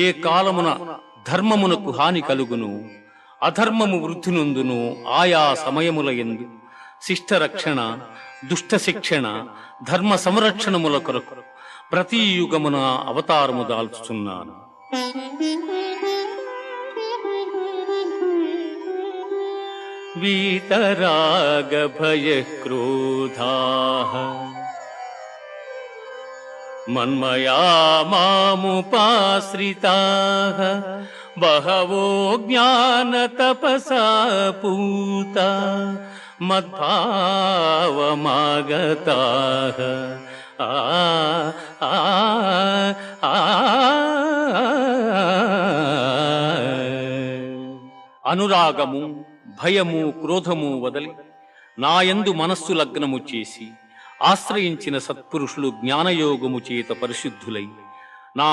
ఏ కాలమున ధర్మమునకు హాని కలుగును, అధర్మము వృద్ధి నొందును, ఆయా సమయముల యందు శిష్ట రక్షణ, దుష్ట శిక్షణ, ధర్మ సంరక్షణముల కొరకు ప్రతి యుగమున అవతారము దాల్చుచున్నాను. వీతరాగ భయ క్రోధాః మన్మయా మాముపాశ్రితాః బహవో జ్ఞాన తపసా పూతా మద్భావమాగతాః. అనురాగము, భయము, క్రోధము వదలి నాయందు మనస్సు లగ్నము చేసి ఆశ్రయించిన సత్పురుషులు జ్ఞానయోగము చేత పరిశుద్ధులై నా